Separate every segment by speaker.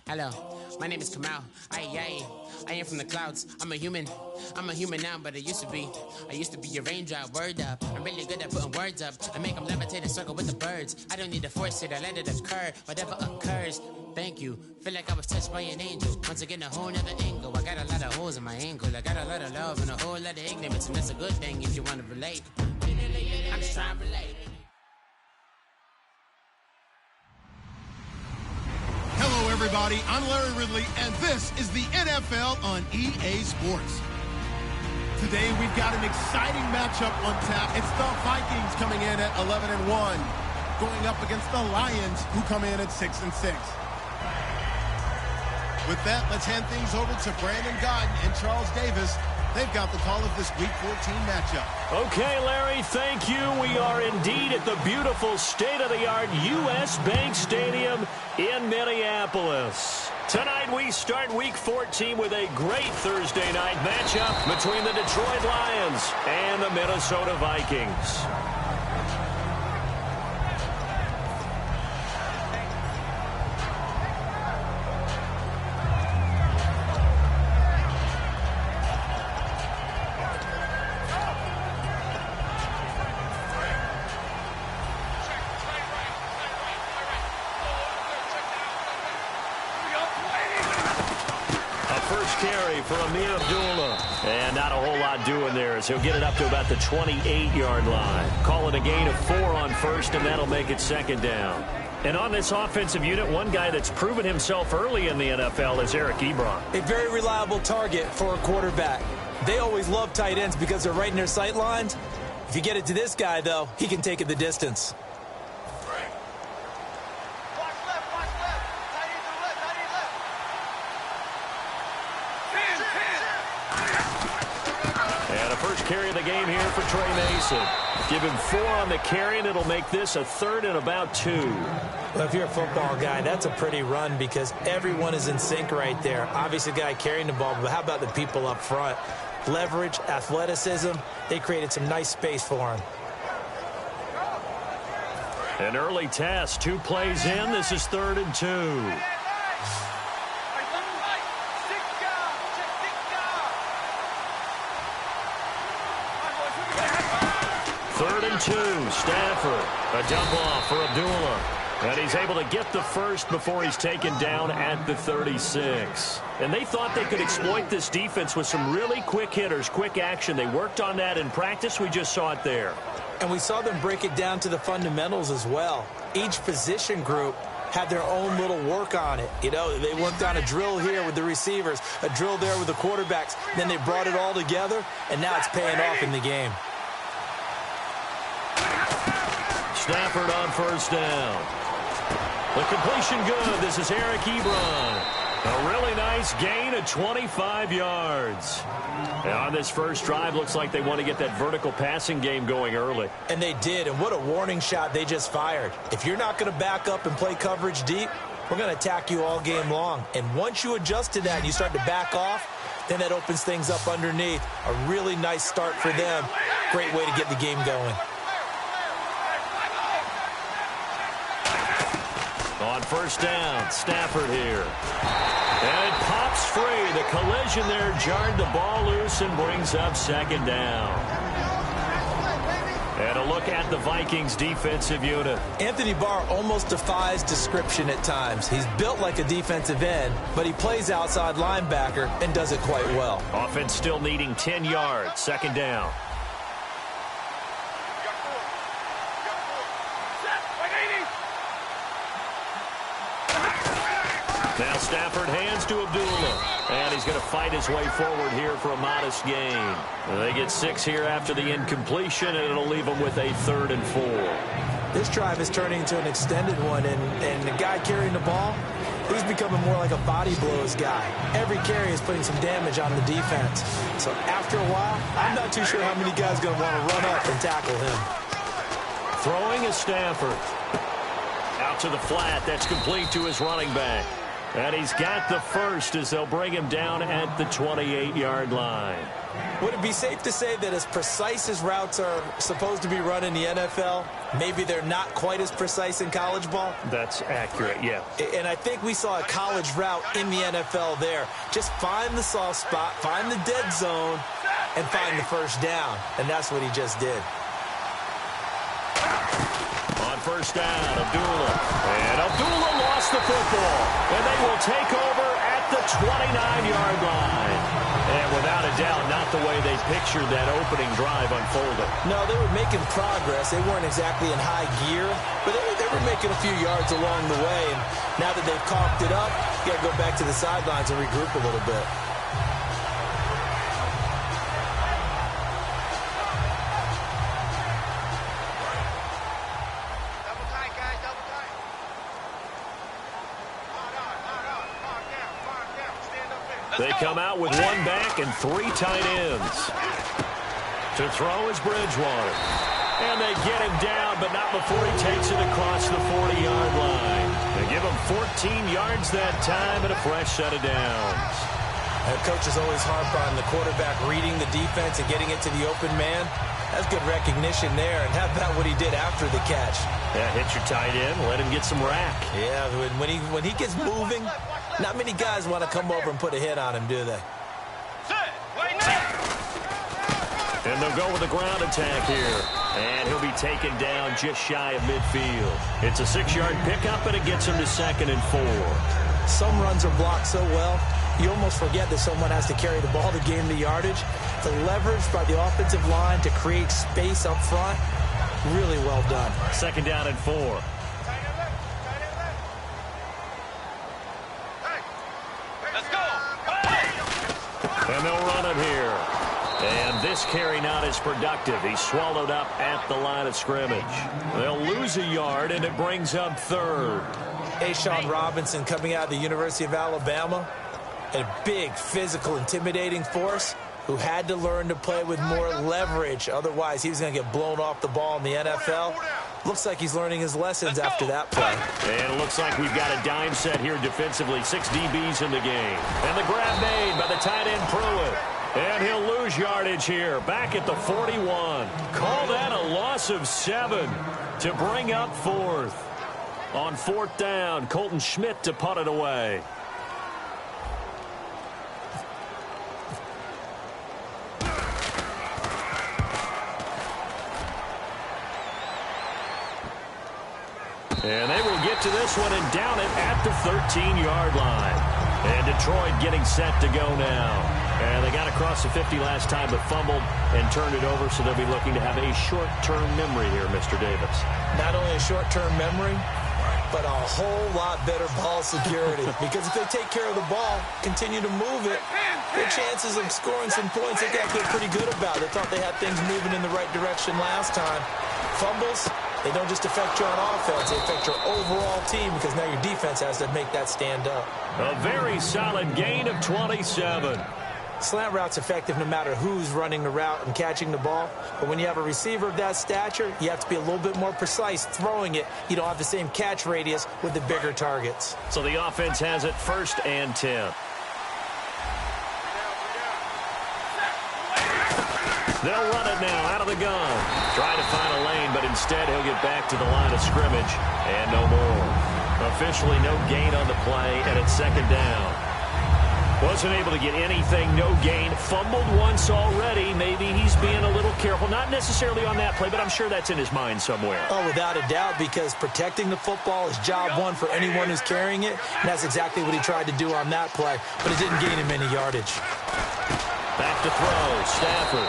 Speaker 1: Hello, my name is Kamal. I am from the clouds. I'm a human now, but I used to be a raindrop. Word up, I'm really good at putting words up. I make them levitate and circle with the birds. I don't need to force it, I let it occur. Whatever occurs, thank you. Feel like I was touched by an angel. Once again, a whole nother angle. I got a lot of holes in my angle. I got a lot of love and a whole lot of ignorance, and that's a good thing if you want to relate. I'm just trying to relate.
Speaker 2: Hello, everybody. I'm Larry Ridley, and this is the NFL on EA Sports. Today, we've got an exciting matchup on tap. It's the Vikings coming in at 11-1, going up against the Lions, who come in at 6-6. With that, let's hand things over to Brandon Godden and Charles Davis. They've got the call of this Week 14 matchup.
Speaker 3: Okay, Larry, thank you. We are indeed at the beautiful state-of-the-art U.S. Bank Stadium in Minneapolis. Tonight we start Week 14 with a great Thursday night matchup between the Detroit Lions and the Minnesota Vikings. And not a whole lot doing there as he'll get it up to about the 28-yard line. Call it a gain of 4 on first, and that'll make it second down. And on this offensive unit, one guy that's proven himself early in the NFL is Eric Ebron.
Speaker 4: A very reliable target for a quarterback. They always love tight ends because they're right in their sight lines. If you get it to this guy, though, he can take it the distance.
Speaker 3: Carry of the game here for Trey Mason. Give him 4 on the carry, and it'll make this a 3rd and about 2.
Speaker 4: Well, if you're a football guy, that's a pretty run because everyone is in sync right there. Obviously, the guy carrying the ball, but how about the people up front? Leverage, athleticism, they created some nice space for him.
Speaker 3: An early test, 2 plays in. This is 3rd and 2. 3rd and 2, Stafford, a dump off for Abdullah. And he's able to get the first before he's taken down at the 36. And they thought they could exploit this defense with some really quick hitters, quick action. They worked on that in practice. We just saw it there.
Speaker 4: And we saw them break it down to the fundamentals as well. Each position group had their own little work on it. You know, they worked on a drill here with the receivers, a drill there with the quarterbacks. Then they brought it all together, and now it's paying off in the game.
Speaker 3: Stafford on first down. The completion good. This is Eric Ebron. A really nice gain of 25 yards. And on this first drive, looks like they want to get that vertical passing game going early.
Speaker 4: And they did, and what a warning shot they just fired. If you're not going to back up and play coverage deep, we're going to attack you all game long. And once you adjust to that and you start to back off, then that opens things up underneath. A really nice start for them. Great way to get the game going.
Speaker 3: On first down, Stafford here. And it pops free. The collision there jarred the ball loose and brings up second down. And a look at the Vikings defensive unit.
Speaker 4: Anthony Barr almost defies description at times. He's built like a defensive end, but he plays outside linebacker and does it quite well.
Speaker 3: Offense still needing 10 yards. Second down. Now Stafford hands to Abdullah, and he's going to fight his way forward here for a modest gain. They get 6 here after the incompletion, and it'll leave them with a 3rd and 4.
Speaker 4: This drive is turning into an extended one, and the guy carrying the ball, he's becoming more like a body blows guy. Every carry is putting some damage on the defense. So after a while, I'm not too sure how many guys are going to want to run up and tackle him.
Speaker 3: Throwing is Stafford. Out to the flat. That's complete to his running back. And he's got the first as they'll bring him down at the 28-yard line.
Speaker 4: Would it be safe to say that as precise as routes are supposed to be run in the NFL, maybe they're not quite as precise in college ball?
Speaker 3: That's accurate, yeah.
Speaker 4: And I think we saw a college route in the NFL there. Just find the soft spot, find the dead zone, and find the first down. And that's what he just did.
Speaker 3: On first down, Abdullah. And Abdullah lost the football. And they will take over at the 29-yard line. And without a doubt, not the way they pictured that opening drive unfolded.
Speaker 4: No, they were making progress. They weren't exactly in high gear, but they were making a few yards along the way. And now that they've caulked it up, you got to go back to the sidelines and regroup a little bit.
Speaker 3: They come out with one back and three tight ends. To throw is Bridgewater. And they get him down, but not before he takes it across the 40-yard line. They give him 14 yards that time and a fresh set of downs.
Speaker 4: And coach is always harp on the quarterback reading the defense and getting it to the open man. That's good recognition there. And how about what he did after the catch?
Speaker 3: Yeah, hit your tight end, let him get some rack.
Speaker 4: Yeah, when he gets moving, not many guys want to come over and put a hit on him, do they?
Speaker 3: And they'll go with a ground attack here. And he'll be taken down just shy of midfield. It's a 6-yard pickup, and it gets him to 2nd and 4.
Speaker 4: Some runs are blocked so well, you almost forget that someone has to carry the ball to gain the yardage. The leverage by the offensive line to create space up front, really well done.
Speaker 3: 2nd down and 4. And they'll run it here. And this carry not as productive. He's swallowed up at the line of scrimmage. They'll lose a yard, and it brings up 3rd.
Speaker 4: Ashawn Robinson coming out of the University of Alabama. A big, physical, intimidating force who had to learn to play with more leverage. Otherwise, he was going to get blown off the ball in the NFL. Looks like he's learning his lessons after that play.
Speaker 3: And it looks like we've got a dime set here defensively. 6 DBs in the game. And the grab made by the tight end Pruitt. And he'll lose yardage here. Back at the 41. Call that a loss of 7 to bring up 4th. On 4th down, Colton Schmidt to punt it away. And they will get to this one and down it at the 13-yard line. And Detroit getting set to go now. And they got across the 50 last time but fumbled and turned it over, so they'll be looking to have a short-term memory here, Mr. Davis.
Speaker 4: Not only a short-term memory, but a whole lot better ball security. Because if they take care of the ball, continue to move it, their chances of scoring some points, they got to feel pretty good about. They thought they had things moving in the right direction last time. Fumbles, they don't just affect you on offense, they affect your overall team because now your defense has to make that stand up.
Speaker 3: A very solid gain of 27.
Speaker 4: Slant route's effective no matter who's running the route and catching the ball. But when you have a receiver of that stature, you have to be a little bit more precise throwing it. You don't have the same catch radius with the bigger targets.
Speaker 3: So the offense has it 1st and 10. They'll run it now out of the gun. Trying to find a lane, but instead he'll get back to the line of scrimmage. And no more. Officially no gain on the play, and it's 2nd down. Wasn't able to get anything, no gain. Fumbled once already. Maybe he's being a little careful. Not necessarily on that play, but I'm sure that's in his mind somewhere.
Speaker 4: Oh, without a doubt, because protecting the football is job one for anyone who's carrying it. And that's exactly what he tried to do on that play, but it didn't gain him any yardage.
Speaker 3: Back to throw, Stafford.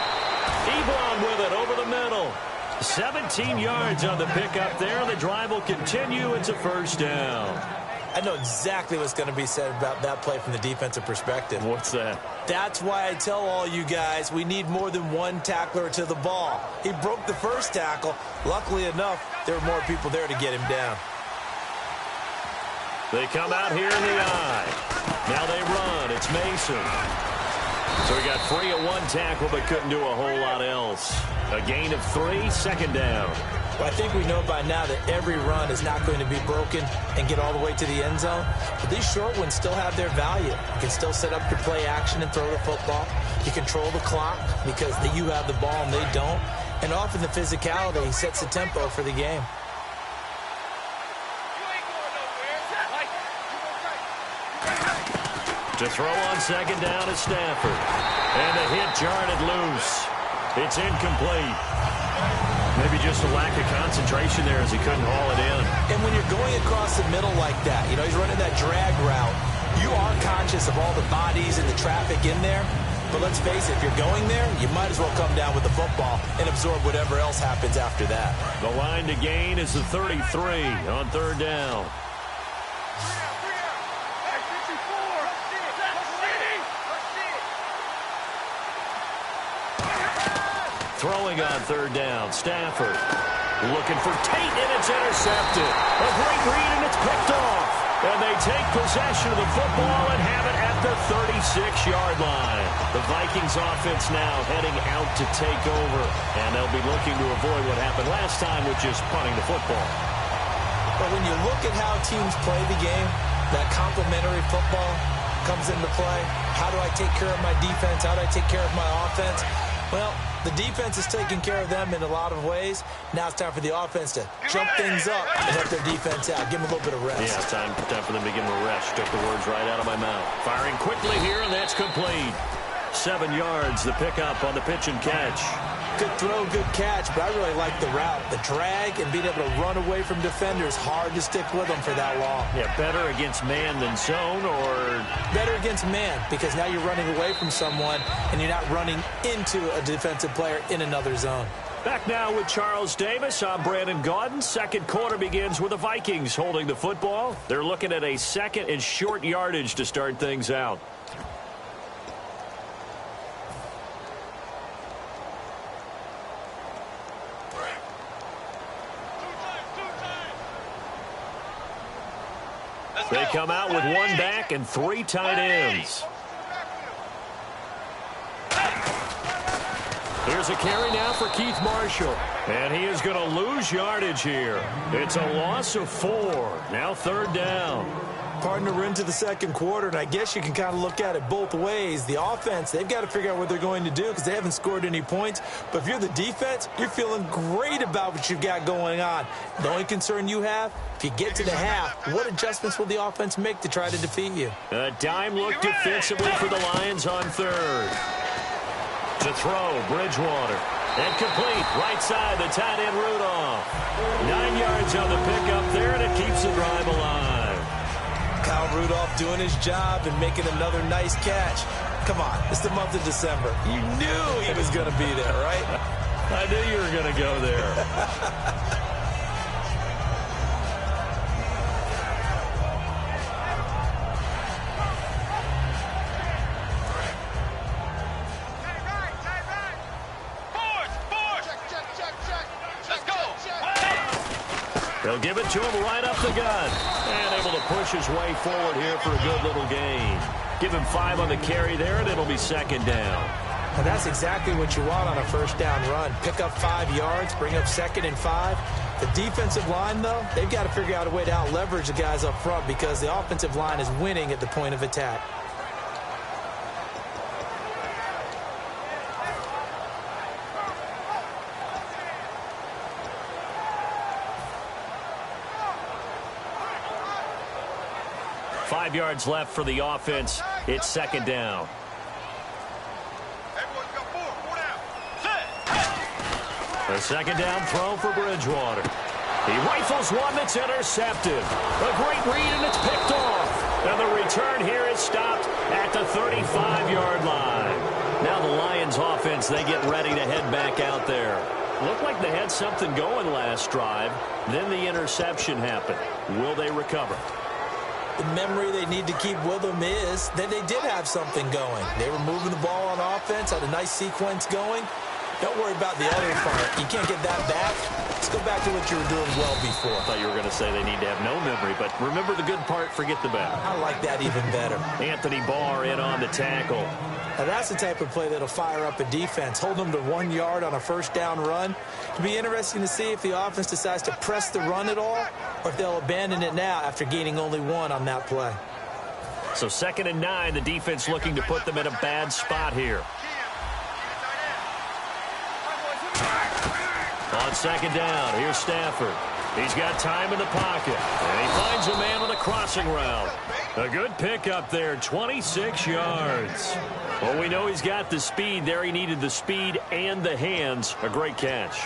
Speaker 3: Ebron with it over the middle. 17 yards on the pickup there. The drive will continue. It's a 1st down.
Speaker 4: I know exactly what's going to be said about that play from the defensive perspective.
Speaker 3: What's that?
Speaker 4: That's why I tell all you guys we need more than one tackler to the ball. He broke the first tackle. Luckily enough, there were more people there to get him down.
Speaker 3: They come out here in the eye. Now they run. It's Mason. So he got free of one tackle but couldn't do a whole lot else. A gain of 3, 2nd down.
Speaker 4: Well, I think we know by now that every run is not going to be broken and get all the way to the end zone. But these short ones still have their value. You can still set up your play action and throw the football. You control the clock because you have the ball and they don't. And often the physicality sets the tempo for the game.
Speaker 3: To throw on second down is Stafford. And the hit jarred it loose. It's incomplete. Maybe just a lack of concentration there as he couldn't haul it in.
Speaker 4: And when you're going across the middle like that, he's running that drag route, you are conscious of all the bodies and the traffic in there. But let's face it, if you're going there, you might as well come down with the football and absorb whatever else happens after that.
Speaker 3: The line to gain is the 33 on third down. Throwing on third down, Stafford. Looking for Tate, and it's intercepted. A great read, and it's picked off. And they take possession of the football and have it at the 36-yard line. The Vikings offense now heading out to take over. And they'll be looking to avoid what happened last time, which is punting the football.
Speaker 4: But when you look at how teams play the game, that complementary football comes into play. How do I take care of my defense? How do I take care of my offense? Well, the defense is taking care of them in a lot of ways. Now it's time for the offense to jump things up and help their defense out. Give them a little bit of rest.
Speaker 3: Yeah, time for them to give them a rest. Took the words right out of my mouth. Firing quickly here, and that's complete. 7 yards, the pickup on the pitch and catch.
Speaker 4: Good throw, good catch, but I really like the route. The drag and being able to run away from defenders, hard to stick with them for that long.
Speaker 3: Yeah, better against man than zone, or?
Speaker 4: Better against man, because now you're running away from someone and you're not running into a defensive player in another zone.
Speaker 3: Back now with Charles Davis. I'm Brandon Gaudin. Second quarter begins with the Vikings holding the football. They're looking at a second and short yardage to start things out. They come out with one back and 3 tight ends. Here's a carry now for Keith Marshall. And he is going to lose yardage here. It's a loss of 4. Now third down.
Speaker 4: Partner, we're into the second quarter, and I guess you can kind of look at it both ways. The offense, they've got to figure out what they're going to do because they haven't scored any points. But if you're the defense, you're feeling great about what you've got going on. The only concern you have, if you get to the half, what adjustments will the offense make to try to defeat you?
Speaker 3: A dime look defensively for the Lions on third. To throw, Bridgewater. And complete, right side, the tight end Rudolph. 9 yards on the pickup there, and it keeps the drive alive.
Speaker 4: Kyle Rudolph doing his job and making another nice catch. Come on, it's the month of December. You knew he was going to be there, right?
Speaker 3: I knew you were going to go there. They'll give it to him right up the gut. And able to push his way forward here for a good little gain. Give him 5 on the carry there, and it'll be second down.
Speaker 4: And that's exactly what you want on a first down run. Pick up 5 yards, bring up second and 5. The defensive line, though, they've got to figure out a way to out-leverage the guys up front because the offensive line is winning at the point of attack.
Speaker 3: Five yards left for the offense. It's second down. A second down throw for Bridgewater. He rifles one that's intercepted. A great read, and it's picked off. And the return here is stopped at the 35-yard line. Now the Lions offense, they get ready to head back out there. Looked like they had something going last drive. Then the interception happened. Will they recover?
Speaker 4: The memory they need to keep with them is that they did have something going. They were moving the ball on offense, had a nice sequence going. Don't worry about the other part. You can't get that back. Let's go back to what you were doing well before.
Speaker 3: I thought you were going to say they need to have no memory, but remember the good part, forget the bad.
Speaker 4: I like that even better.
Speaker 3: Anthony Barr in on the tackle.
Speaker 4: Now that's the type of play that'll fire up a defense. Hold them to 1 yard on a first down run. It'll be interesting to see if the offense decides to press the run at all or if they'll abandon it now after gaining only 1 on that play.
Speaker 3: So 2nd and 9, the defense looking to put them in a bad spot here. On 2nd down, here's Stafford. He's got time in the pocket, and he finds a man on the crossing route. A good pickup there, 26 yards. Well, we know he's got the speed there. He needed the speed and the hands. A great catch.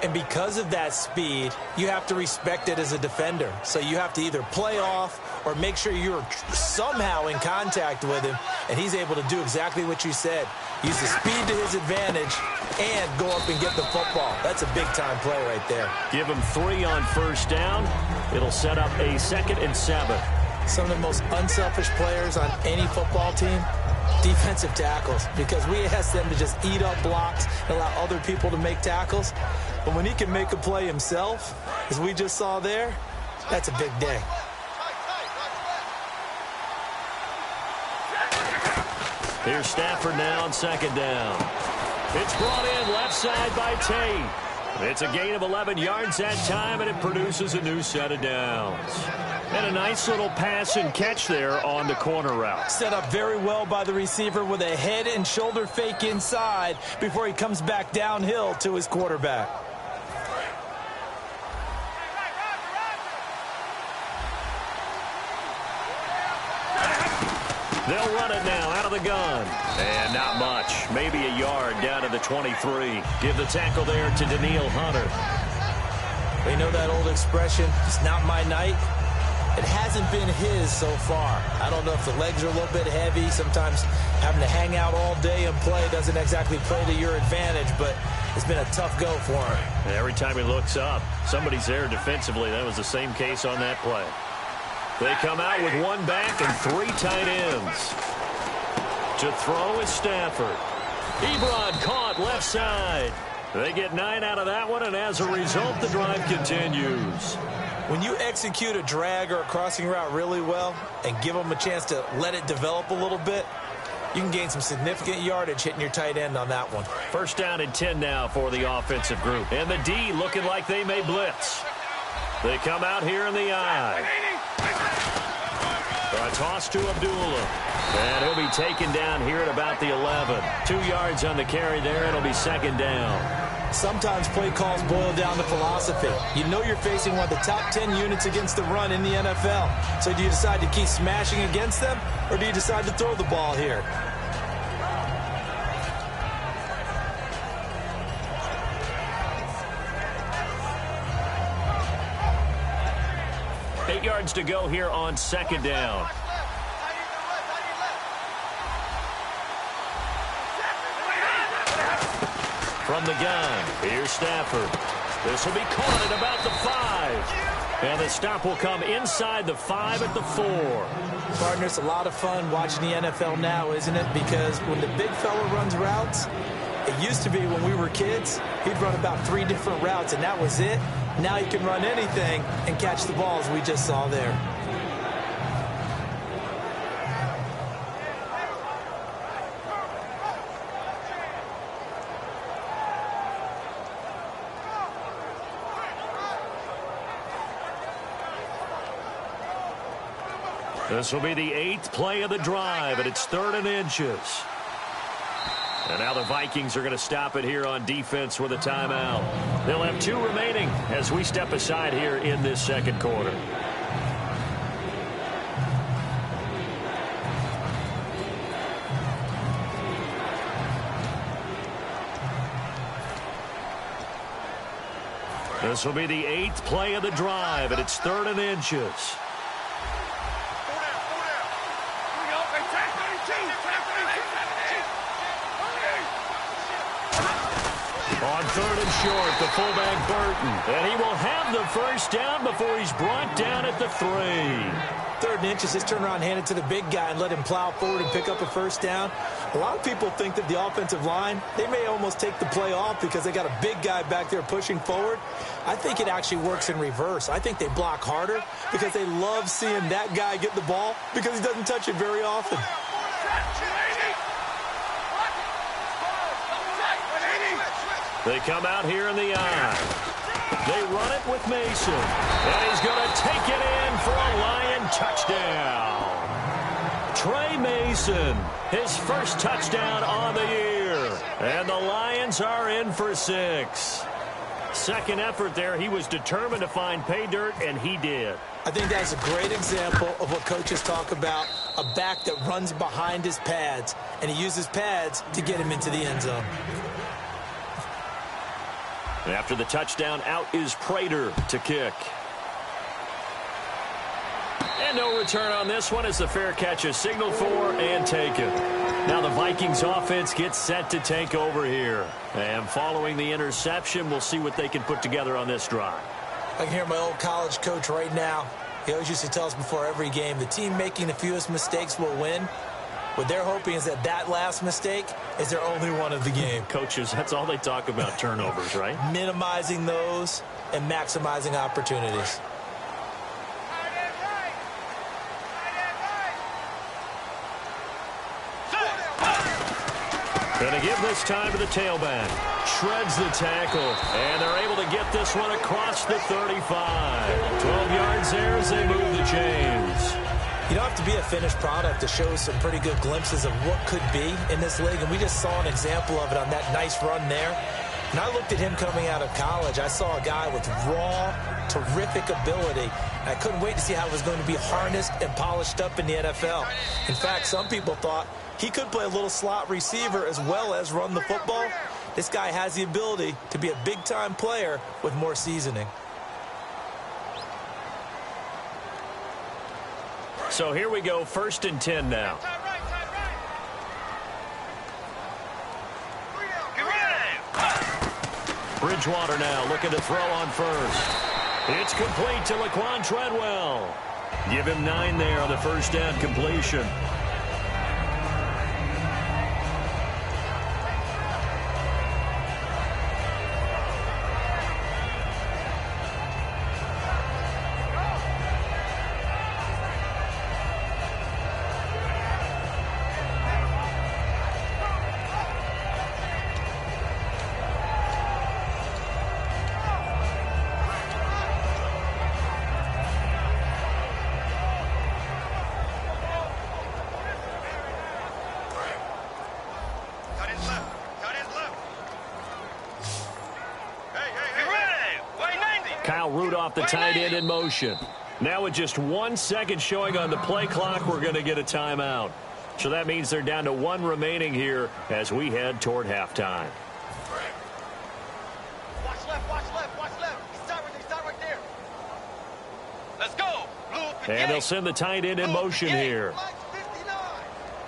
Speaker 4: And because of that speed, you have to respect it as a defender. So you have to either play off or make sure you're somehow in contact with him, and he's able to do exactly what you said. Use the speed to his advantage and go up and get the football. That's a big-time play right there.
Speaker 3: Give him 3 on first down. It'll set up a 2nd and 7.
Speaker 4: Some of the most unselfish players on any football team, defensive tackles, because we ask them to just eat up blocks and allow other people to make tackles. But when he can make a play himself, as we just saw there, that's a big day.
Speaker 3: Here's Stafford now on 2nd down. It's brought in left side by Tate. It's a gain of 11 yards that time, and it produces a new set of downs. And a nice little pass and catch there on the corner route.
Speaker 4: Set up very well by the receiver with a head and shoulder fake inside before he comes back downhill to his quarterback.
Speaker 3: They'll run it now out of the gun. And not much. Maybe a yard down to the 23. Give the tackle there to Daniil Hunter.
Speaker 4: We know that old expression, it's not my night. It hasn't been his so far. I don't know if the legs are a little bit heavy. Sometimes having to hang out all day and play doesn't exactly play to your advantage, but it's been a tough go for him.
Speaker 3: And every time he looks up, somebody's there defensively. That was the same case on that play. They come out with 1 back and 3 tight ends. To throw is Stafford. Ebron caught left side. They get 9 out of that one, and as a result, the drive continues.
Speaker 4: When you execute a drag or a crossing route really well and give them a chance to let it develop a little bit, you can gain some significant yardage hitting your tight end on that one.
Speaker 3: 1st down and 10 now for the offensive group. And the D looking like they may blitz. They come out here in the I. A toss to Abdullah. And he'll be taken down here at about the 11. 2 yards on the carry there. It'll be 2nd down.
Speaker 4: Sometimes play calls boil down to philosophy. You know you're facing one of the top 10 units against the run in the NFL. So do you decide to keep smashing against them, or do you decide to throw the ball here?
Speaker 3: Eight yards to go here on 2nd down. From the gun, here's Stafford. This will be caught at about the 5. And the stop will come inside the 5 at the 4.
Speaker 4: Partner, it's a lot of fun watching the NFL now, isn't it? Because when the big fella runs routes, it used to be when we were kids, he'd run about 3 different routes, and that was it. Now he can run anything and catch the ball, as we just saw there.
Speaker 3: This will be the 8th play of the drive, and it's 3rd and inches. And now the Vikings are going to stop it here on defense with a timeout. They'll have 2 remaining as we step aside here in this 2nd quarter. This will be the 8th play of the drive, and it's 3rd and inches. On 3rd and short, the fullback Burton. And he will have the first down before he's brought down at the 3.
Speaker 4: 3rd and inches, just turn around, hand it to the big guy, and let him plow forward and pick up a first down. A lot of people think that the offensive line, they may almost take the play off because they got a big guy back there pushing forward. I think it actually works in reverse. I think they block harder because they love seeing that guy get the ball because he doesn't touch it very often.
Speaker 3: They come out here in the eye. They run it with Mason. And he's going to take it in for a Lion touchdown. Trey Mason, his first touchdown on the year. And the Lions are in for 6. Second effort there. He was determined to find pay dirt, and he did.
Speaker 4: I think that's a great example of what coaches talk about, a back that runs behind his pads, and he uses pads to get him into the end zone.
Speaker 3: After the touchdown, out is Prater to kick. And no return on this one as the fair catch is signaled for and taken. Now the Vikings offense gets set to take over here. And following the interception, we'll see what they can put together on this drive.
Speaker 4: I can hear my old college coach right now. He always used to tell us before every game, the team making the fewest mistakes will win. What they're hoping is that last mistake is their only one of the game.
Speaker 3: Coaches, that's all they talk about, turnovers, right?
Speaker 4: Minimizing those and maximizing opportunities.
Speaker 3: Going to give this time to the tailback. Shreds the tackle, and they're able to get this one across the 35. 12 yards there as they move the chains.
Speaker 4: You don't have to be a finished product to show some pretty good glimpses of what could be in this league, and we just saw an example of it on that nice run there. And I looked at him coming out of college. I saw a guy with raw, terrific ability. And I couldn't wait to see how it was going to be harnessed and polished up in the NFL. In fact, some people thought he could play a little slot receiver as well as run the football. This guy has the ability to be a big-time player with more seasoning.
Speaker 3: So here we go, 1st and 10 now. Bridgewater now looking to throw on first. It's complete to Laquan Treadwell. Give him 9 there on the first down completion. The tight end in motion. Now with just 1 second showing on the play clock, we're going to get a timeout. So that means they're down to 1 remaining here as we head toward halftime.
Speaker 5: Watch left, watch left, watch left. Start right there. Let's go.
Speaker 3: And they'll send the tight end in motion here.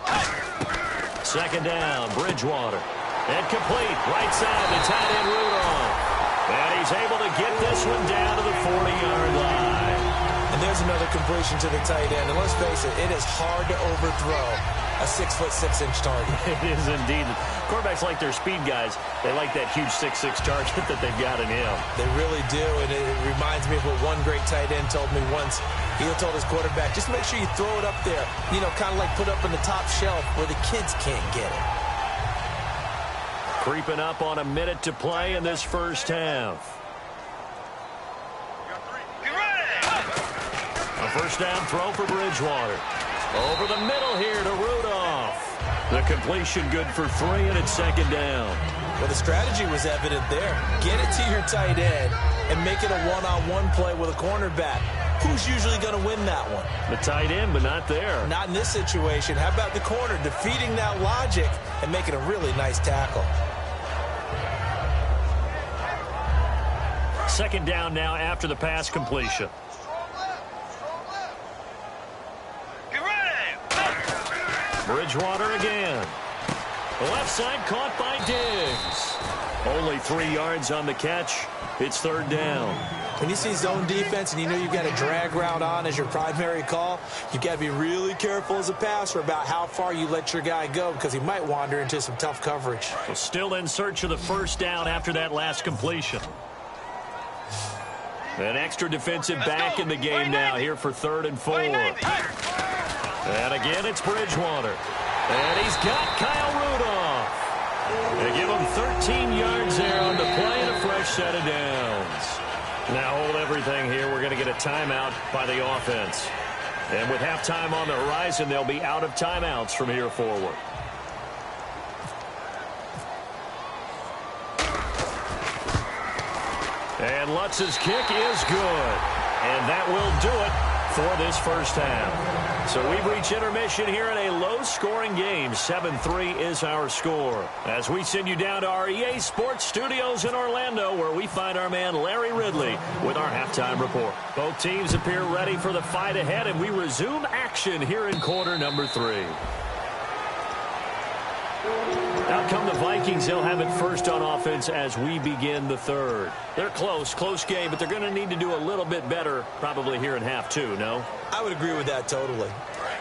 Speaker 3: 2nd down, Bridgewater. And complete, right side to tight end Rudolph. And he's able to get this one down to the 40-yard line.
Speaker 4: And there's another completion to the tight end. And let's face it is hard to overthrow a 6'6" target.
Speaker 3: It is indeed. Quarterbacks like their speed guys. They like that huge 6'6" target that they've got in him.
Speaker 4: They really do. And it reminds me of what one great tight end told me once. He told his quarterback, just make sure you throw it up there. You know, kind of like put up on the top shelf where the kids can't get it.
Speaker 3: Creeping up on a minute to play in this first half. A first down throw for Bridgewater. Over the middle here to Rudolph. The completion good for 3, and it's 2nd down.
Speaker 4: Well, the strategy was evident there. Get it to your tight end and make it a one-on-one play with a cornerback. Who's usually going to win that one?
Speaker 3: The tight end, but not there.
Speaker 4: Not in this situation. How about the corner defeating that logic and making a really nice tackle?
Speaker 3: 2nd down now after the pass completion. Bridgewater again. The left side caught by Diggs. Only 3 yards on the catch. It's third down.
Speaker 4: When you see zone defense and you know you've got a drag route on as your primary call, you've got to be really careful as a passer about how far you let your guy go because he might wander into some tough coverage.
Speaker 3: So still in search of the first down after that last completion. An extra defensive back in the game now here for 3rd and 4. And again, it's Bridgewater. And he's got Kyle Rudolph. They give him 13 yards there on the play and a fresh set of downs. Now hold everything here. We're going to get a timeout by the offense. And with halftime on the horizon, they'll be out of timeouts from here forward. And Lutz's kick is good. And that will do it for this first half. So we've reached intermission here in a low-scoring game. 7-3 is our score. As we send you down to our EA Sports Studios in Orlando, where we find our man Larry Ridley with our halftime report. Both teams appear ready for the fight ahead, and we resume action here in quarter number 3. Out come the Vikings. They'll have it first on offense as we begin the third. They're close game, but they're going to need to do a little bit better probably here in half 2, no?
Speaker 4: I would agree with that totally.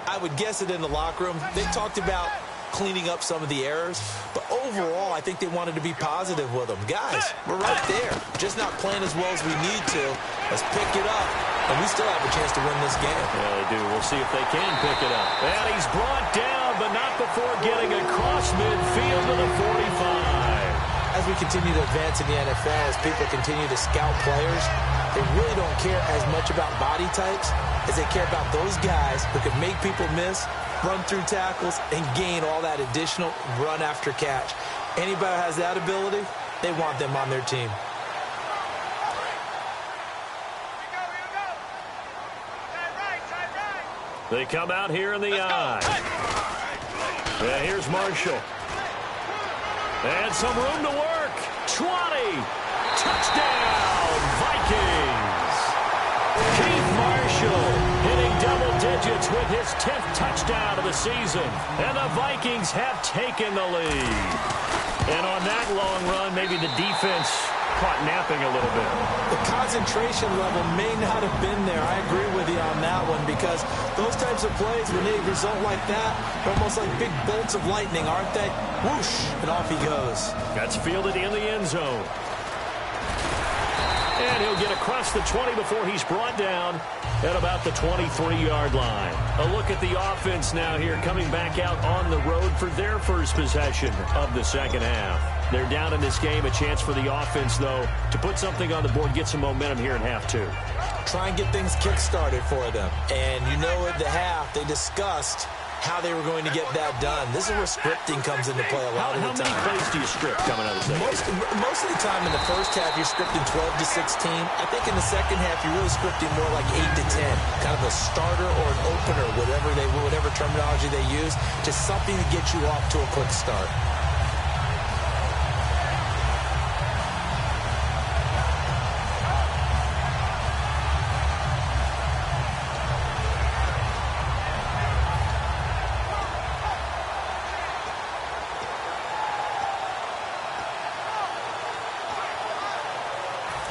Speaker 4: I would guess it in the locker room. They talked about cleaning up some of the errors, but overall, I think they wanted to be positive with them. Guys, we're right there. Just not playing as well as we need to. Let's pick it up, and we still have a chance to win this game.
Speaker 3: Yeah, they do. We'll see if they can pick it up. And he's brought down, but not before getting across midfield to the 45.
Speaker 4: As we continue to advance in the NFL, as people continue to scout players, they really don't care as much about body types as they care about those guys who can make people miss, run through tackles, and gain all that additional run after catch. Anybody who has that ability, they want them on their team.
Speaker 3: They come out here in the eye. Yeah, here's Marshall. And some room to work. 20. Touchdown, Vikings. Keith Marshall hitting double digits with his 10th touchdown of the season. And the Vikings have taken the lead. And on that long run, maybe the defense caught napping a little bit.
Speaker 4: The concentration level may not have been there. I agree with you on that one because those types of plays, when they result like that, they're almost like big bolts of lightning, aren't they? Whoosh, and off he goes.
Speaker 3: That's fielded in the end zone. And he'll get across the 20 before he's brought down at about the 23-yard line. A look at the offense now here, coming back out on the road for their first possession of the second half. They're down in this game. A chance for the offense, though, to put something on the board, get some momentum here in half 2.
Speaker 4: Try and get things kick-started for them. And you know at the half, they discussed how they were going to get that done. This is where scripting comes into play a lot of the time.
Speaker 3: How many plays do you script coming out of the second?
Speaker 4: Most of the time in the first half, you're scripting 12 to 16. I think in the second half, you're really scripting more like 8 to 10. Kind of a starter or an opener, whatever terminology they use. Just something to get you off to a quick start.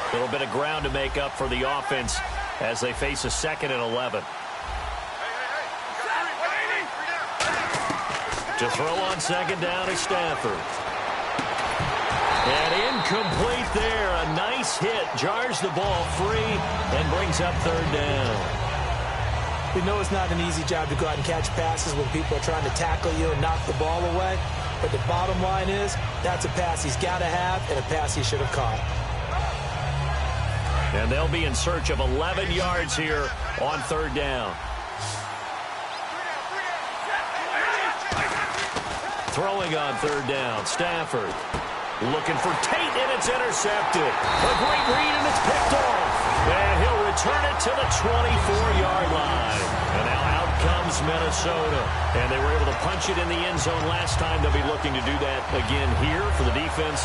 Speaker 3: A little bit of ground to make up for the offense as they face a 2nd and 11. To throw on second down is Stafford. And incomplete there. A nice hit. Jars the ball free and brings up third down.
Speaker 4: We know it's not an easy job to go out and catch passes when people are trying to tackle you and knock the ball away. But the bottom line is, that's a pass he's got to have and a pass he should have caught.
Speaker 3: And they'll be in search of 11 yards here on third down. Throwing on third down, Stafford. Looking for Tate, and it's intercepted. A great read, and it's picked off. And he'll return it to the 24-yard line. And now out comes Minnesota. And they were able to punch it in the end zone last time. They'll be looking to do that again here for the defense.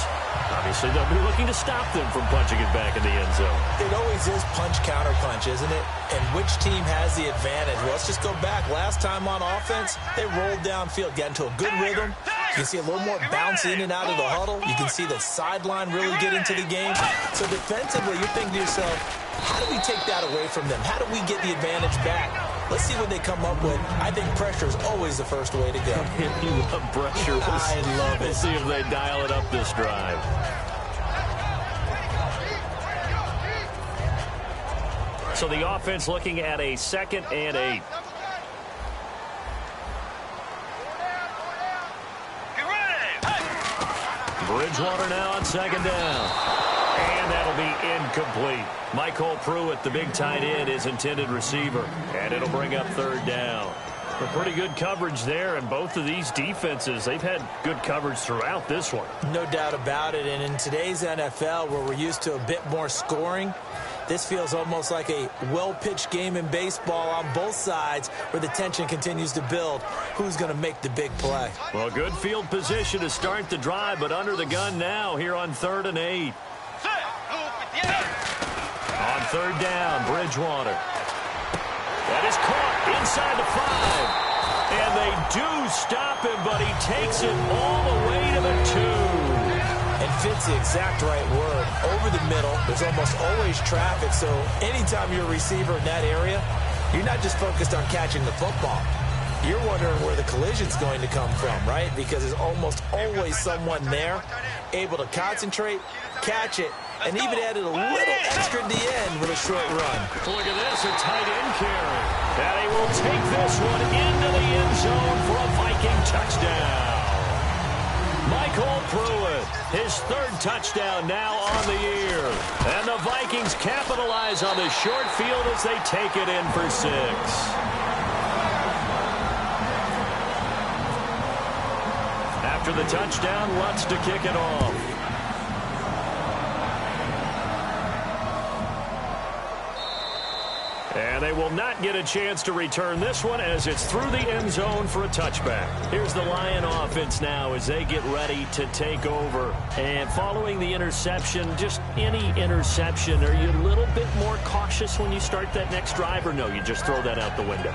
Speaker 3: Obviously, they'll be looking to stop them from punching it back in the end zone.
Speaker 4: It always is punch-counter-punch, isn't it? And which team has the advantage? Well, let's just go back. Last time on offense, they rolled downfield, got into a good rhythm, You can see a little more bounce in and out of the huddle. You can see the sideline really get into the game. So defensively, you're thinking to yourself, how do we take that away from them? How do we get the advantage back? Let's see what they come up with. I think pressure is always the first way to go.
Speaker 3: You love pressure.
Speaker 4: I love it.
Speaker 3: We'll see if they dial it up this drive. So the offense looking at a 2nd and 8. Bridgewater now on 2nd down. And that'll be incomplete. Michael Pruitt, the big tight end, is intended receiver. And it'll bring up 3rd down. A pretty good coverage there, and both of these defenses, they've had good coverage throughout this one.
Speaker 4: No doubt about it. And in today's NFL, where we're used to a bit more scoring, this feels almost like a well-pitched game in baseball on both sides where the tension continues to build. Who's going to make the big play?
Speaker 3: Well, good field position to start the drive, but under the gun now here on 3rd and 8. On 3rd down, Bridgewater. That is caught inside the 5. And they do stop him, but he takes it all the way to the 2.
Speaker 4: And fits the exact right word. Over the middle, there's almost always traffic, so anytime you're a receiver in that area, you're not just focused on catching the football. You're wondering where the collision's going to come from, right? Because there's almost always someone there able to concentrate, catch it, and even added a little extra at the end with a short run.
Speaker 3: Look at this, a tight end carry. And he will take this one into the end zone for a Viking touchdown. Michael Pruitt, his 3rd touchdown now on the year. And the Vikings capitalize on the short field as they take it in for 6. After the touchdown, Lutz to kick it off. And they will not get a chance to return this one as it's through the end zone for a touchback. Here's the Lion offense now as they get ready to take over. And following the interception, just any interception, are you a little bit more cautious when you start that next drive, or no, you just throw that out the window?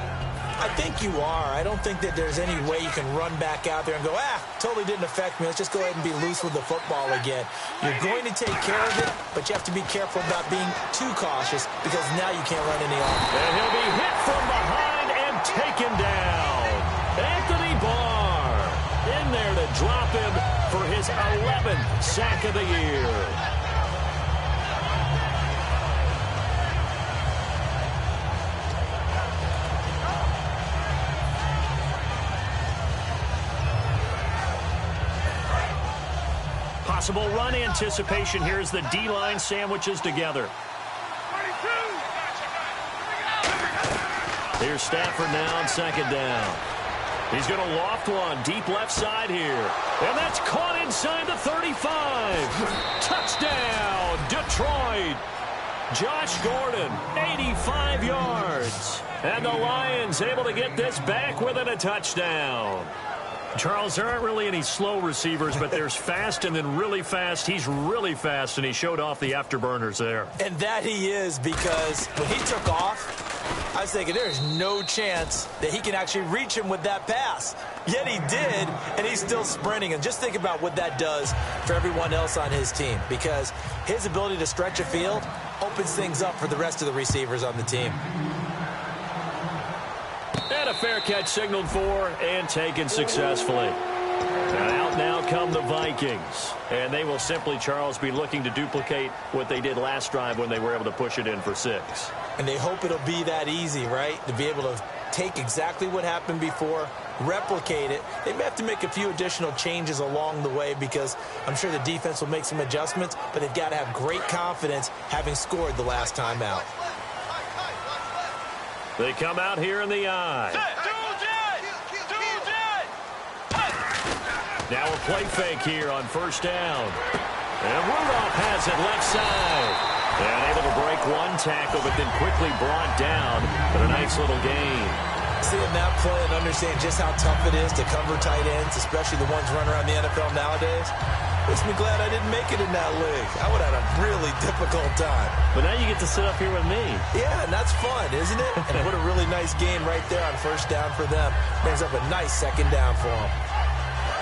Speaker 4: I think you are. I don't think that there's any way you can run back out there and go, totally didn't affect me. Let's just go ahead and be loose with the football again. You're going to take care of it, but you have to be careful about being too cautious because now you can't run any off.
Speaker 3: And he'll be hit from behind and taken down. Anthony Barr in there to drop him for his 11th sack of the year. Possible run anticipation here as the D-line sandwiches together. Here's Stafford now on 2nd down. He's going to loft one deep left side here. And that's caught inside the 35. Touchdown, Detroit. Josh Gordon, 85 yards. And the Lions able to get this back within a touchdown. Charles, there aren't really any slow receivers, but there's fast and then really fast. He's really fast, and he showed off the afterburners there.
Speaker 4: And that he is, because when he took off, I was thinking there's no chance that he can actually reach him with that pass. Yet he did, and he's still sprinting. And just think about what that does for everyone else on his team, because his ability to stretch a field opens things up for the rest of the receivers on the team.
Speaker 3: And a fair catch signaled for and taken successfully. And out now come the Vikings. And they will simply, Charles, be looking to duplicate what they did last drive when they were able to push it in for 6.
Speaker 4: And they hope it'll be that easy, right? To be able to take exactly what happened before, replicate it. They may have to make a few additional changes along the way because I'm sure the defense will make some adjustments, but they've got to have great confidence having scored the last time out.
Speaker 3: They come out here in the eye. Now a play fake here on 1st down. And Rudolph has it left side. And able to break one tackle, but then quickly brought down. But a nice little gain.
Speaker 4: Seeing that play and understand just how tough it is to cover tight ends, especially the ones running around the NFL nowadays, makes me glad I didn't make it in that league. I would have had a really difficult time.
Speaker 3: But now you get to sit up here with me.
Speaker 4: Yeah, and that's fun, isn't it? And what a really nice game right there on 1st down for them. Brings up a nice 2nd down for them.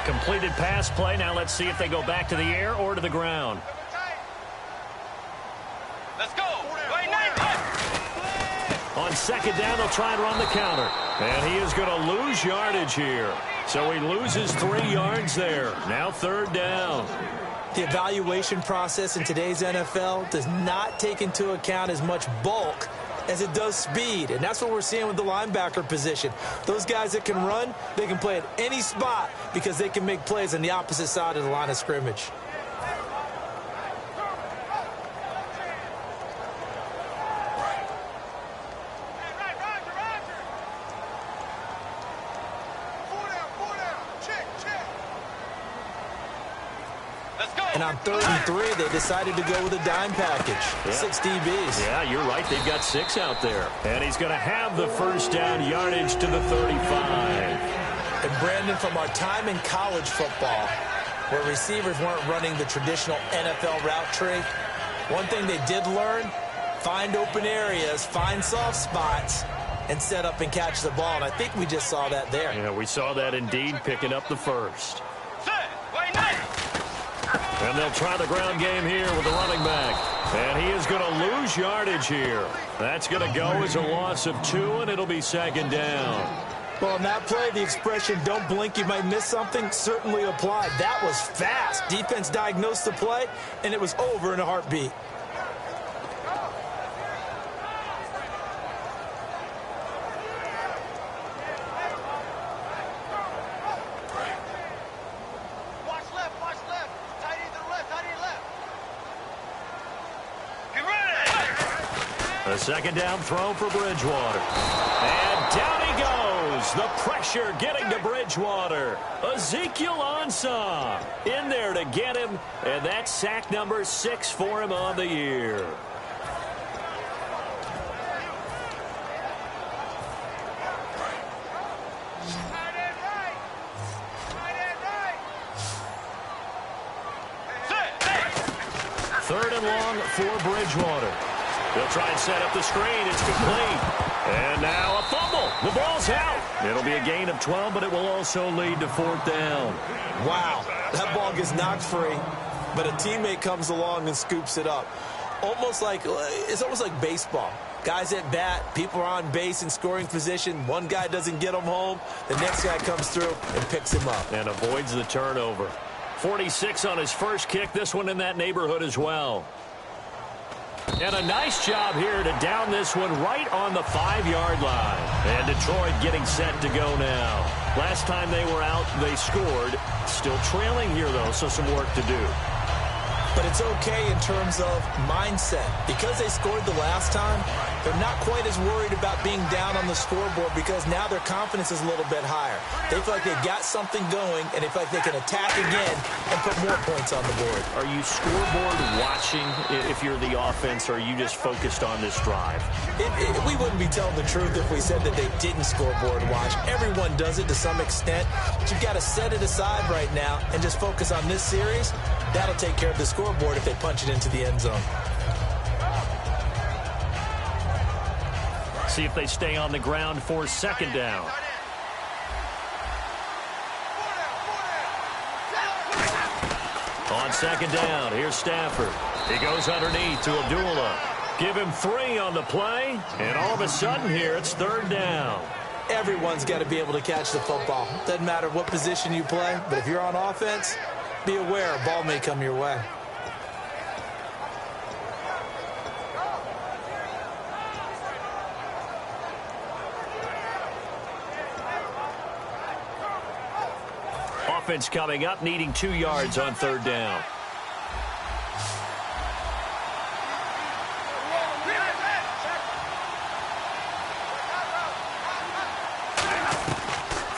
Speaker 3: Completed pass play. Now let's see if they go back to the air or to the ground.
Speaker 5: Let's go.
Speaker 3: On second down, they'll try and run the counter. And he is going to lose yardage here. So he loses 3 yards there. Now third down.
Speaker 4: The evaluation process in today's NFL does not take into account as much bulk as it does speed. And that's what we're seeing with the linebacker position. Those guys that can run, they can play at any spot because they can make plays on the opposite side of the line of scrimmage. And on 3rd and 3, they decided to go with a dime package.
Speaker 3: Yeah.
Speaker 4: 6 DBs.
Speaker 3: Yeah, you're right. They've got 6 out there. And he's going to have the first down yardage to the 35.
Speaker 4: And Brandon, from our time in college football, where receivers weren't running the traditional NFL route tree, one thing they did learn, find open areas, find soft spots, and set up and catch the ball. And I think we just saw that there.
Speaker 3: Yeah, we saw that indeed, picking up the first. And they'll try the ground game here with the running back. And he is going to lose yardage here. That's going to go as a loss of 2, and it'll be second down.
Speaker 4: Well, in that play, the expression, don't blink, you might miss something, certainly applied. That was fast. Defense diagnosed the play, and it was over in a heartbeat.
Speaker 3: A second down throw for Bridgewater. And down he goes. The pressure getting to Bridgewater. Ezekiel Ansah in there to get him. And that's sack number 6 for him on the year. Third and long for Bridgewater. They'll try and set up the screen. It's complete. And now a fumble. The ball's out. It'll be a gain of 12, but it will also lead to 4th down.
Speaker 4: Wow. That ball gets knocked free, but a teammate comes along and scoops it up. It's almost like baseball. Guys at bat, people are on base in scoring position. One guy doesn't get him home. The next guy comes through and picks him up.
Speaker 3: And avoids the turnover. 46 on his first kick. This one in that neighborhood as well. And a nice job here to down this one right on the 5-yard line. And Detroit getting set to go now. Last time they were out, they scored. Still trailing here, though, so some work to do.
Speaker 4: But it's okay in terms of mindset. Because they scored the last time, they're not quite as worried about being down on the scoreboard because now their confidence is a little bit higher. They feel like they've got something going, and they feel like they can attack again and put more points on the board.
Speaker 3: Are you scoreboard watching if you're the offense, or are you just focused on this drive?
Speaker 4: We wouldn't be telling the truth if we said that they didn't scoreboard watch. Everyone does it to some extent, but you've got to set it aside right now and just focus on this series. That'll take care of the scoreboard if they punch it into the end zone.
Speaker 3: See if they stay on the ground for second down. On second down, here's Stafford. He goes underneath to Abdullah. Give him 3 on the play, and all of a sudden here it's third down.
Speaker 4: Everyone's got to be able to catch the football. Doesn't matter what position you play, but if you're on offense, be aware a ball may come your way.
Speaker 3: Offense coming up, needing 2 yards on third down.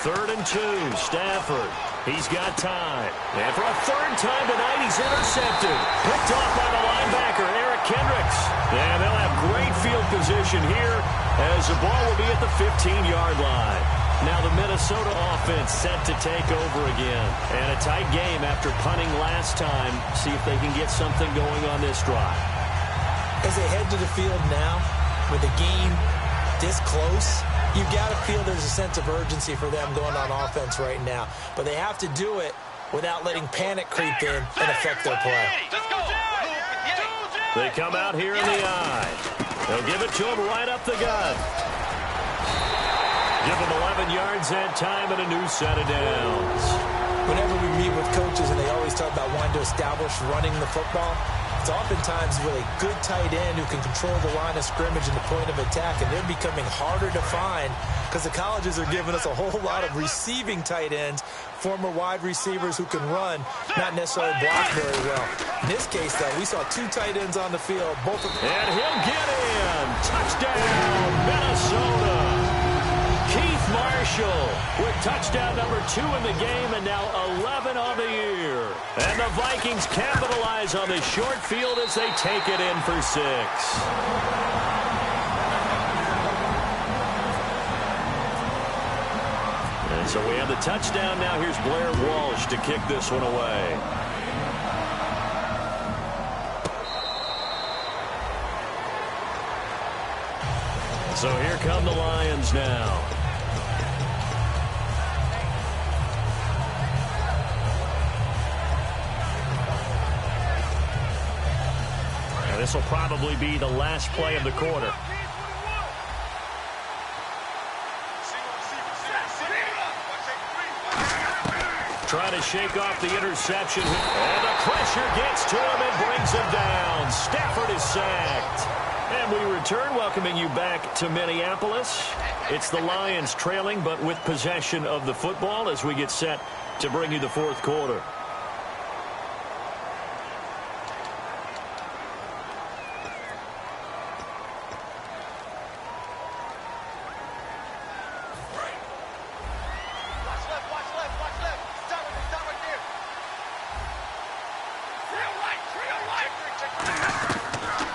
Speaker 3: Third and 2, Stafford. He's got time. And for a third time tonight, he's intercepted. Picked off by the linebacker, Eric Kendricks. And they'll have great field position here as the ball will be at the 15-yard line. Now the Minnesota offense set to take over again. And a tight game after punting last time. See if they can get something going on this drive.
Speaker 4: As they head to the field now, with the game this close, You got to feel there's a sense of urgency for them going on offense right now. But they have to do it without letting panic creep in and affect their play.
Speaker 5: Let's go.
Speaker 3: They come out here in the eye. They'll give it to him right up the gut. Give him 11 yards that time and a new set of downs.
Speaker 4: Whenever we meet with coaches and they always talk about wanting to establish running the football, it's oftentimes with a good tight end who can control the line of scrimmage and the point of attack, and they're becoming harder to find because the colleges are giving us a whole lot of receiving tight ends, former wide receivers who can run, not necessarily block very well. In this case, though, we saw 2 tight ends on the field. Both of them.
Speaker 3: And he'll get in. Touchdown, Minnesota. Keith Marshall with touchdown number 2 in the game and now 11 on the year. And the Vikings capitalize on the short field as they take it in for 6. And so we have the touchdown. Now here's Blair Walsh to kick this one away. So here come the Lions now. And this will probably be the last play of the quarter. Trying to shake off the interception. And the pressure gets to him and brings him down. Stafford is sacked. And we return, welcoming you back to Minneapolis. It's the Lions trailing, but with possession of the football as we get set to bring you the 4th quarter.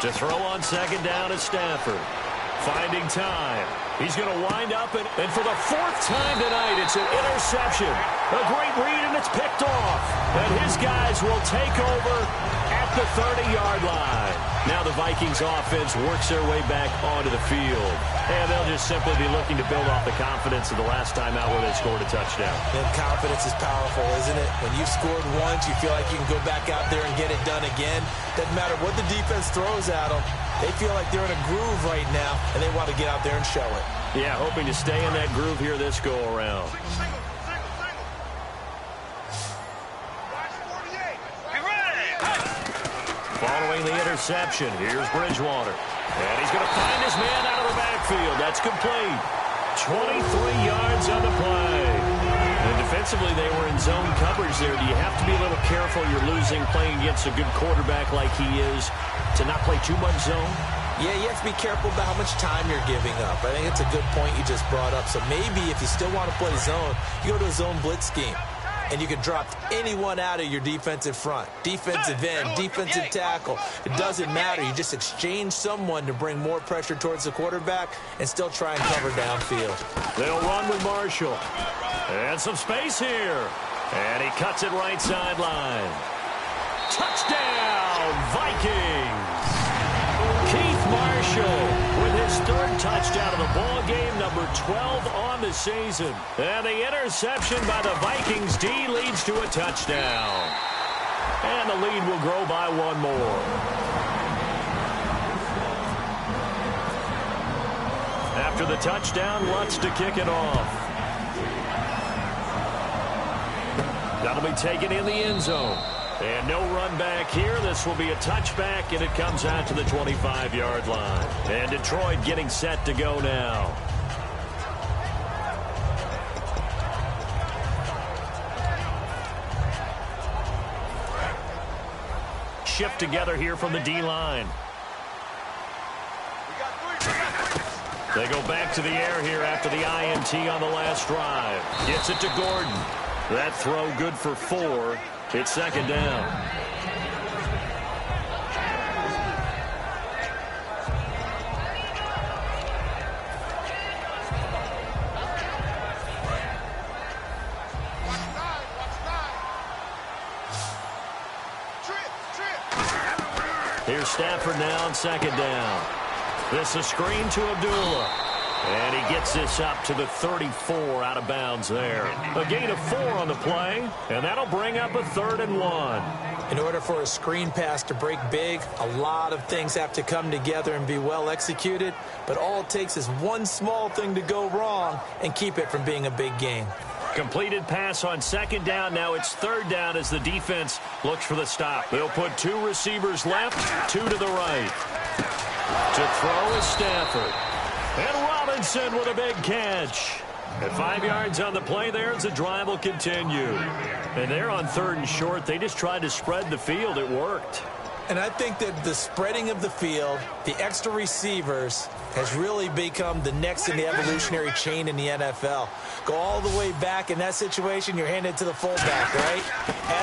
Speaker 3: To throw on 2nd down is Stafford. Finding time. He's going to wind up, and for the 4th time tonight, it's an interception. A great read, and it's picked off. And his guys will take over at the 30-yard line. Now the Vikings offense works their way back onto the field. And they'll just simply be looking to build off the confidence of the last time out where they scored a touchdown.
Speaker 4: And confidence is powerful, isn't it? When you've scored once, you feel like you can go back out there and get it done again. Doesn't matter what the defense throws at them. They feel like they're in a groove right now, and they want to get out there and show it.
Speaker 3: Yeah, hoping to stay in that groove here this go-around. Following the interception, here's Bridgewater. And he's going to find his man out of the backfield. That's complete. 23 yards on the play. And defensively, they were in zone coverage there. Do you have to be a little careful? You're losing, playing against a good quarterback like he is, to not play too much zone?
Speaker 4: Yeah, you have to be careful about how much time you're giving up. I think it's a good point you just brought up. So maybe if you still want to play zone, you go to a zone blitz scheme. And you can drop anyone out of your defensive front. Defensive end, defensive tackle. It doesn't matter. You just exchange someone to bring more pressure towards the quarterback and still try and cover downfield.
Speaker 3: They'll run with Marshall. And some space here. And he cuts it right sideline. Touchdown, Vikings! Keith Marshall with his 3rd touchdown of the ball game, number 12 on the season. And the interception by the Vikings D leads to a touchdown. And the lead will grow by 1 more. After the touchdown, Lutz to kick it off. That'll be taken in the end zone. And no run back here. This will be a touchback, and it comes out to the 25-yard line. And Detroit getting set to go now. Shift together here from the D-line. They go back to the air here after the INT on the last drive. Gets it to Gordon. That throw good for 4. It's 2nd down. Here's Stafford now on 2nd down. This is a screen to Abdullah. And he gets this up to the 34 out of bounds there. A gain of 4 on the play, and that'll bring up a 3rd and 1.
Speaker 4: In order for a screen pass to break big, a lot of things have to come together and be well executed, but all it takes is one small thing to go wrong and keep it from being a big gain.
Speaker 3: Completed pass on 2nd down. Now it's 3rd down as the defense looks for the stop. They'll put 2 receivers left, 2 to the right. To throw is Stafford. And Robinson with a big catch. At 5 yards on the play there as the drive will continue. And they're on 3rd and short. They just tried to spread the field. It worked.
Speaker 4: And I think that the spreading of the field, the extra receivers, has really become the next in the evolutionary chain in the NFL. Go all the way back in that situation, you're handed to the fullback, right?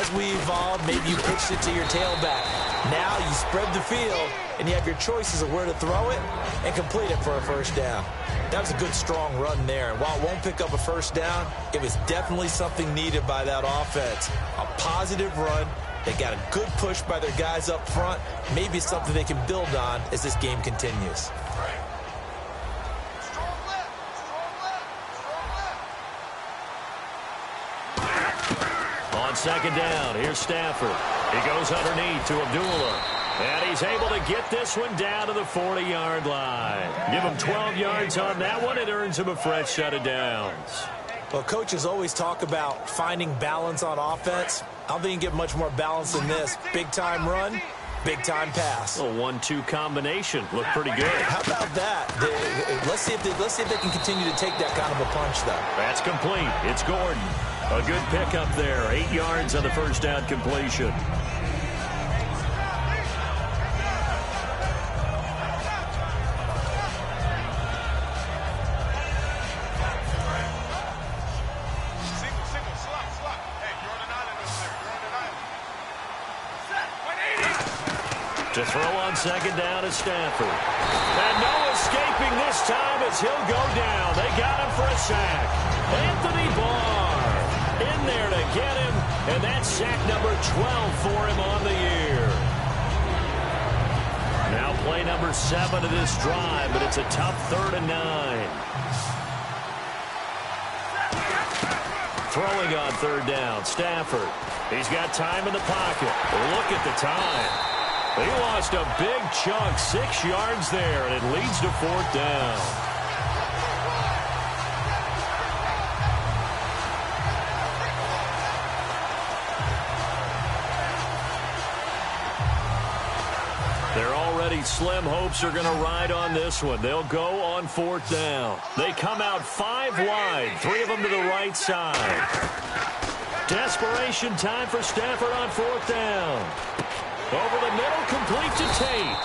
Speaker 4: As we evolved, maybe you pitched it to your tailback. Now you spread the field, and you have your choices of where to throw it and complete it for a 1st down. That was a good, strong run there. And while it won't pick up a 1st down, it was definitely something needed by that offense. A positive run. They got a good push by their guys up front. Maybe something they can build on as this game continues.
Speaker 3: On 2nd down, here's Stafford. He goes underneath to Abdullah. And he's able to get this one down to the 40-yard line. Give him 12 yards on that one. It earns him a fresh set of downs.
Speaker 4: Well, coaches always talk about finding balance on offense. I don't think you can get much more balance than this. Big-time run, big-time pass.
Speaker 3: A 1-2 combination. Looked pretty good.
Speaker 4: How about that? Let's see if they can continue to take that kind of a punch, though.
Speaker 3: That's complete. It's Gordon. A good pickup there. 8 yards on the 1st down completion. To throw on 2nd down is Stafford. And no escaping this time as he'll go down. They got him for a sack. Anthony Barr in there to get him. And that's sack number 12 for him on the year. Now play number 7 of this drive, but it's a tough 3rd and 9. Throwing on 3rd down, Stafford. He's got time in the pocket. Look at the time. He lost a big chunk, 6 yards there, and it leads to 4th down. Their already slim hopes are going to ride on this one. They'll go on 4th down. They come out 5 wide, 3 of them to the right side. Desperation time for Stafford on 4th down. Over the middle, complete to Tate.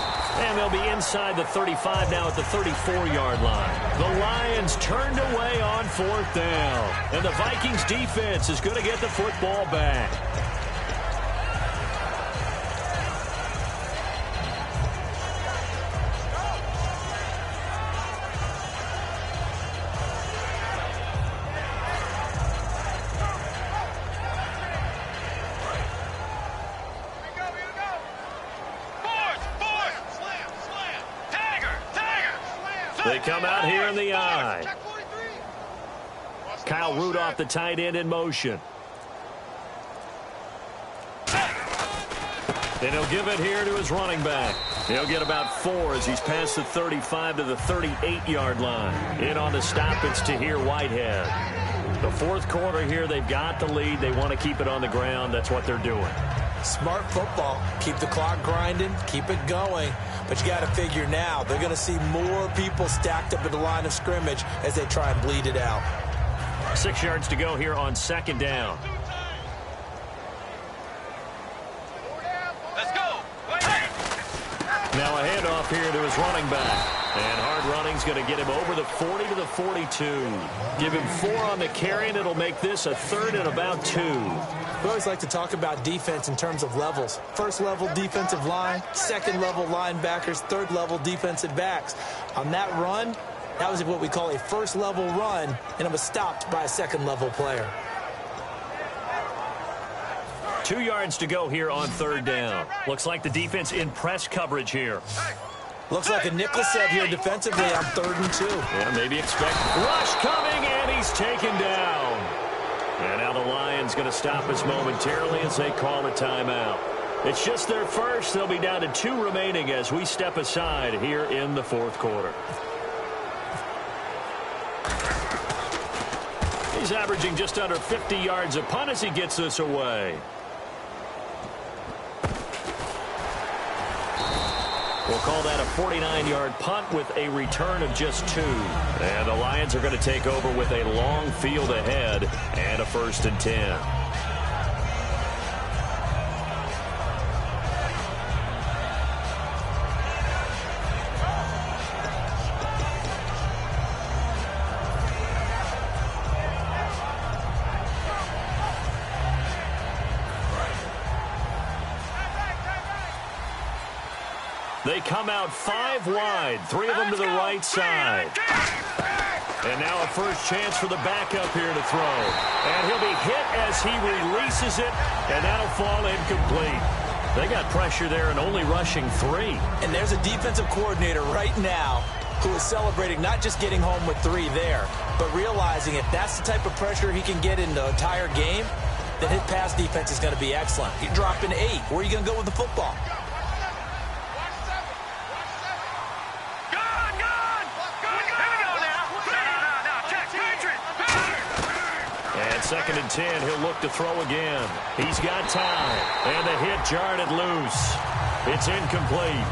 Speaker 3: And they'll be inside the 35 now at the 34-yard line. The Lions turned away on 4th down. And the Vikings defense is going to get the football back. They come out here in the eye. Kyle Rudolph, the tight end, in motion. And he'll give it here to his running back. He'll get about 4 as he's past the 35 to the 38-yard line. In on the stop, it's Tahir Whitehead. The 4th quarter here, they've got the lead. They want to keep it on the ground. That's what they're doing.
Speaker 4: Smart football. Keep the clock grinding. Keep it going. But you got to figure now, they're going to see more people stacked up at the line of scrimmage as they try and bleed it out.
Speaker 3: 6 yards to go here on 2nd down.
Speaker 5: Let's go.
Speaker 3: Now a handoff here to his running back. And hard running's going to get him over the 40 to the 42. Give him 4 on the carry, and it'll make this a 3rd and about 2.
Speaker 4: We always like to talk about defense in terms of levels. 1st level defensive line, 2nd level linebackers, 3rd level defensive backs. On that run, that was what we call a 1st level run, and it was stopped by a 2nd level player.
Speaker 3: 2 yards to go here on 3rd down. Looks like the defense in press coverage here.
Speaker 4: Looks like a nickel set here defensively on 3rd and 2.
Speaker 3: Yeah, maybe expect rush coming, and he's taken down. And now the Lions going to stop us momentarily as they call a timeout. It's just their first. They'll be down to 2 remaining as we step aside here in the 4th quarter. He's averaging just under 50 yards a punt as he gets this away. We'll call that a 49-yard punt with a return of just 2. And the Lions are going to take over with a long field ahead and a 1st and 10. They come out 5 wide, 3 of them to the right side. And now a first chance for the backup here to throw. And he'll be hit as he releases it, and that'll fall incomplete. They got pressure there and only rushing 3.
Speaker 4: And there's a defensive coordinator right now who is celebrating not just getting home with 3 there, but realizing if that's the type of pressure he can get in the entire game, then his pass defense is going to be excellent. You're dropping 8. Where are you going to go with the football?
Speaker 3: Second and 10, he'll look to throw again. He's got time, and the hit jarred it loose. It's incomplete.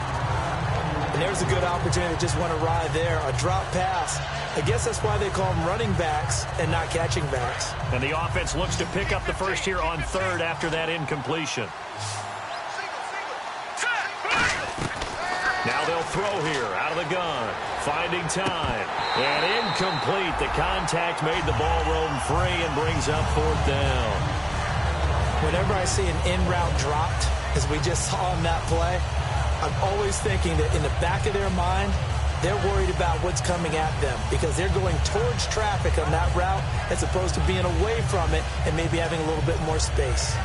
Speaker 4: And there's a good opportunity to just want to ride there. A drop pass. I guess that's why they call them running backs and not catching backs.
Speaker 3: And the offense looks to pick up the first here on 3rd after that incompletion. Now they'll throw here out of the gun. Finding time. And incomplete. The contact made the ball roam free and brings up 4th down.
Speaker 4: Whenever I see an in-route dropped, as we just saw on that play, I'm always thinking that in the back of their mind, they're worried about what's coming at them because they're going towards traffic on that route as opposed to being away from it and maybe having a little bit more space.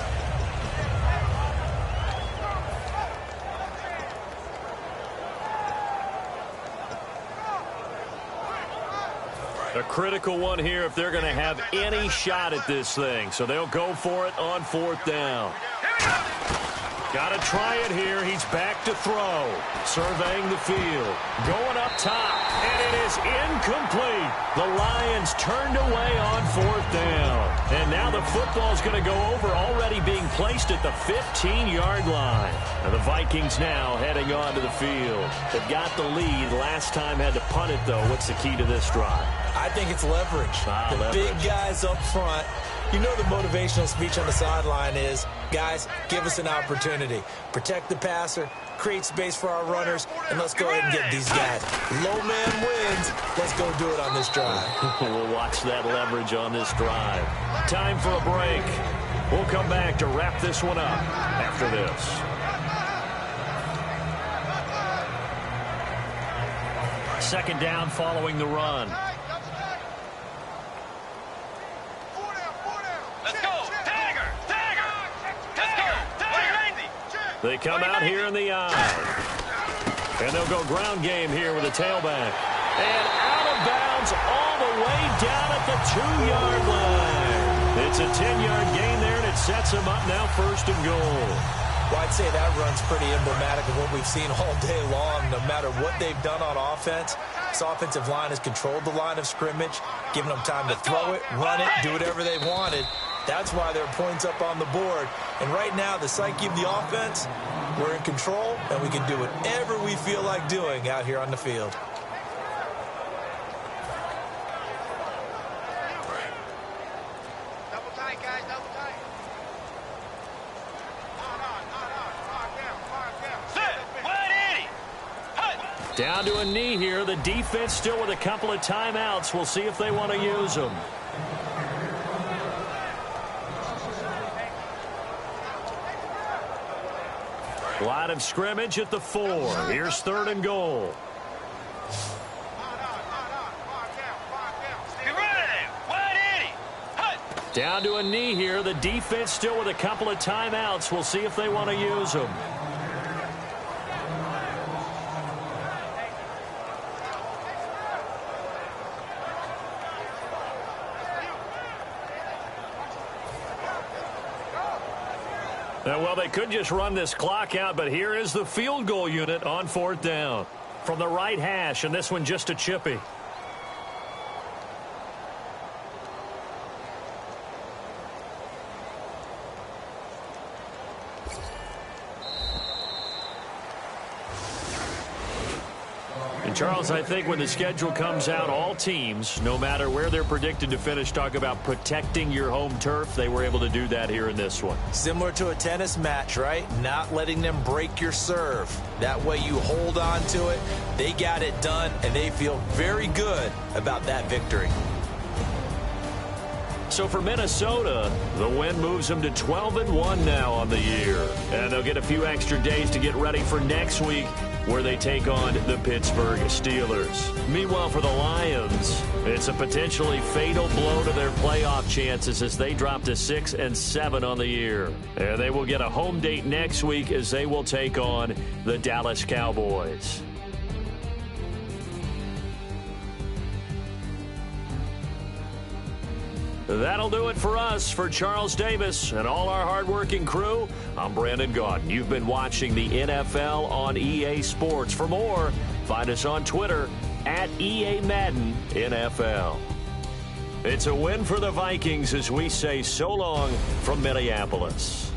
Speaker 3: A critical one here if they're going to have any shot at this thing. So they'll go for it on 4th down. Got to try it here. He's back to throw. Surveying the field. Going up top. And it is incomplete. The Lions turned away on 4th down. And now the football's going to go over, already being placed at the 15-yard line. And the Vikings now heading onto the field. They've got the lead. Last time had to punt it, though. What's the key to this drive?
Speaker 4: I think it's leverage. The big guys up front. You know the motivational speech on the sideline is, guys, give us an opportunity. Protect the passer, create space for our runners, and let's go ahead and get these guys. Low man wins. Let's go do it on this drive.
Speaker 3: We'll watch that leverage on this drive. Time for a break. We'll come back to wrap this one up after this. Second down following the run. They come out here in the eye. And they'll go ground game here with a tailback. And out of bounds all the way down at the 2-yard line. It's a 10-yard gain there, and it sets them up now 1st and goal.
Speaker 4: Well, I'd say that run's pretty emblematic of what we've seen all day long. No matter what they've done on offense, this offensive line has controlled the line of scrimmage, given them time to throw it, run it, do whatever they wanted. That's why there are points up on the board. And right now, the psyche of the offense, we're in control, and we can do whatever we feel like doing out here on the field.
Speaker 5: Double tight, guys, double tight.
Speaker 3: Down to a knee here. The defense still with a couple of timeouts. We'll see if they want to use them. Line of scrimmage at the 4. Here's 3rd and goal. Down to a knee here. The defense still with a couple of timeouts. We'll see if they want to use them. Well, they could just run this clock out, but here is the field goal unit on 4th down. From the right hash, and this one just a chippy. Charles, I think when the schedule comes out, all teams, no matter where they're predicted to finish, talk about protecting your home turf. They were able to do that here in this one.
Speaker 4: Similar to a tennis match, right? Not letting them break your serve. That way you hold on to it. They got it done, and they feel very good about that victory.
Speaker 3: So for Minnesota, the win moves them to 12-1 now on the year. And they'll get a few extra days to get ready for next week, where they take on the Pittsburgh Steelers. Meanwhile, for the Lions, it's a potentially fatal blow to their playoff chances as they drop to 6-7 on the year. And they will get a home date next week as they will take on the Dallas Cowboys. That'll do it for us. For Charles Davis and all our hardworking crew, I'm Brandon Gaudin. You've been watching the NFL on EA Sports. For more, find us on Twitter at EA Madden NFL. It's a win for the Vikings as we say so long from Minneapolis.